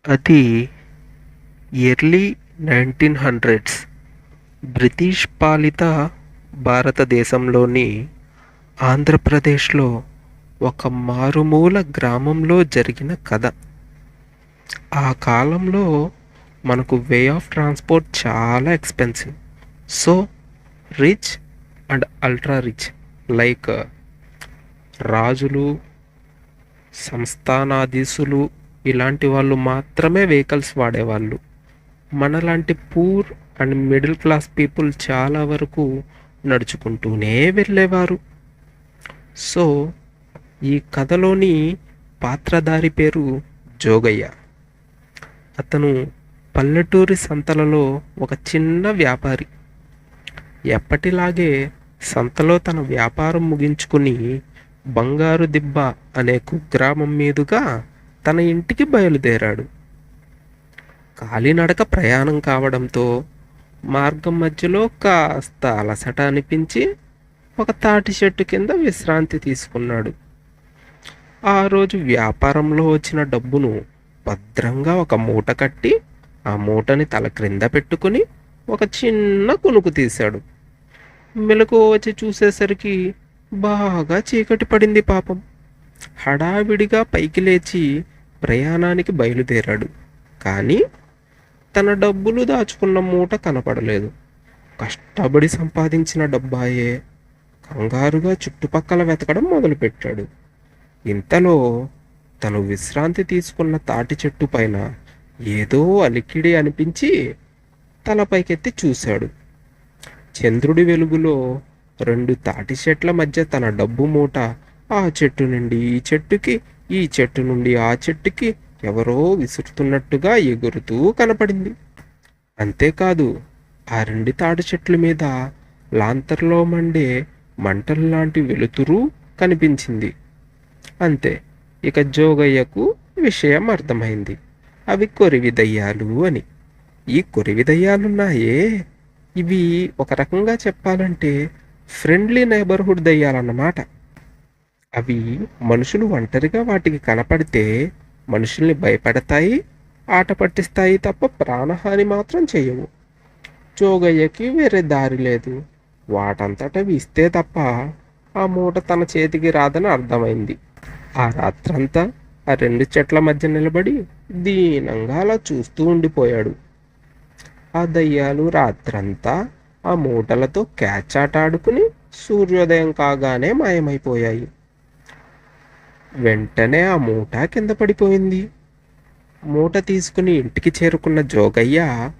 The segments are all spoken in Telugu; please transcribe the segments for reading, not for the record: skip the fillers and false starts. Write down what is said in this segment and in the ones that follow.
అది ఎర్లీ 1900s బ్రిటిష్ పాలిత భారతదేశంలోని ఆంధ్రప్రదేశ్లో ఒక మారుమూల గ్రామంలో జరిగిన కథ. ఆ కాలంలో మనకు వే ఆఫ్ ట్రాన్స్పోర్ట్ చాలా expensive. So rich and ultra rich like రాజులు, సంస్థానాధీశులు ఇలాంటి వాళ్ళు మాత్రమే వెహికల్స్ వాడేవాళ్ళు. మనలాంటి poor and middle class people చాలా వరకు నడుచుకుంటూనే వెళ్ళేవారు. సో ఈ కథలోని పాత్రధారి పేరు జోగయ్య. అతను పల్లెటూరి సంతలలో ఒక చిన్న వ్యాపారి. ఎప్పటిలాగే సంతలో తన వ్యాపారం ముగించుకుని బంగారు దిబ్బ అనే కుగ్రామం మీదుగా తన ఇంటికి బయలుదేరాడు. కాలినడక ప్రయాణం కావడంతో మార్గం మధ్యలో కాస్త అలసట అనిపించి ఒక తాటి చెట్టు కింద విశ్రాంతి తీసుకున్నాడు. ఆ రోజు వ్యాపారంలో వచ్చిన డబ్బును భద్రంగా ఒక మూట కట్టి ఆ మూటని తల క్రింద పెట్టుకుని ఒక చిన్న కునుకు తీశాడు. మెలకువ వచ్చి చూసేసరికి బాగా చీకటి పడింది పాపం. హడావిడిగా పైకి లేచి ప్రయాణానికి బయలుదేరాడు. కానీ తన డబ్బులు దాచుకున్న మూట కనపడలేదు. కష్టపడి సంపాదించిన డబ్బాయే. కంగారుగా చుట్టుపక్కల వెతకడం మొదలుపెట్టాడు. ఇంతలో తను విశ్రాంతి తీసుకున్న తాటి చెట్టు పైన ఏదో అలికిడి అనిపించి తల పైకెత్తి చూశాడు. చంద్రుడి వెలుగులో రెండు తాటి చెట్ల మధ్య తన డబ్బు మూట ఆ చెట్టు నుండి ఈ చెట్టుకి, ఈ చెట్టు నుండి ఆ చెట్టుకి ఎవరో విసురుతున్నట్టుగా ఎగురుతూ కనపడింది. అంతేకాదు ఆ రెండు తాటి చెట్ల మీద లాంతర్లో మండే మంటల్లాంటి వెలుతురు కనిపించింది. అంతే, ఇక జోగయ్యకు విషయం అర్థమైంది. అవి కొరివి దయ్యాలు అని. ఈ కొరివి దయ్యాలున్నాయే, ఇవి ఒక రకంగా చెప్పాలంటే ఫ్రెండ్లీ నైబర్హుడ్ దయ్యాలన్నమాట. అవి మనుషులు ఒంటరిగా వాటికి కనపడితే మనుషుల్ని భయపెడతాయి, ఆట పట్టిస్తాయి తప్ప ప్రాణహాని మాత్రం చేయవు. జోగయ్యకి వేరే దారి లేదు. వాటంతటవి ఇస్తే తప్ప ఆ మూట తన చేతికి రాదని అర్థమైంది. ఆ రాత్రంతా ఆ రెండు చెట్ల మధ్య నిలబడి దీనంగా అలా చూస్తూ ఉండిపోయాడు. ఆ దయ్యాలు రాత్రంతా ఆ మూటలతో క్యాచ్ ఆట ఆడుకుని సూర్యోదయం కాగానే మాయమైపోయాయి. వెంటనే ఆ మూట కింద పడిపోయింది. మూట తీసుకుని ఇంటికి చేరుకున్న జోగయ్య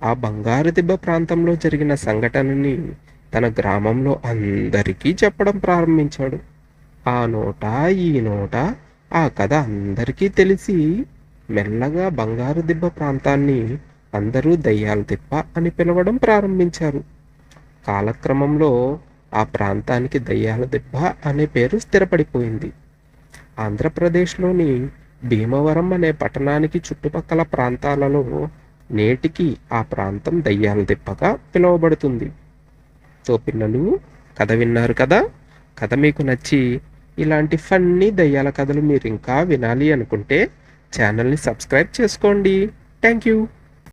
ఆ బంగారు దిబ్బ ప్రాంతంలో జరిగిన సంఘటనని తన గ్రామంలో అందరికీ చెప్పడం ప్రారంభించాడు. ఆ నోట ఈ నోట ఆ కథ అందరికీ తెలిసి మెల్లగా బంగారు దిబ్బ ప్రాంతాన్ని అందరూ దయ్యాల దిబ్బ అని పిలవడం ప్రారంభించారు. కాలక్రమంలో ఆ ప్రాంతానికి దయ్యాల దిబ్బ అనే పేరు స్థిరపడిపోయింది. ఆంధ్రప్రదేశ్లోని భీమవరం అనే పట్టణానికి చుట్టుపక్కల ప్రాంతాలలో నేటికి ఆ ప్రాంతం దయ్యాల దిబ్బగా పిలువబడుతుంది. సో పిల్లలు, కథ విన్నారు కదా. కథ మీకు నచ్చి ఇలాంటి ఫన్నీ దయ్యాల కథలు మీరు ఇంకా వినాలి అనుకుంటే ఛానల్ని సబ్స్క్రైబ్ చేసుకోండి. Thank you.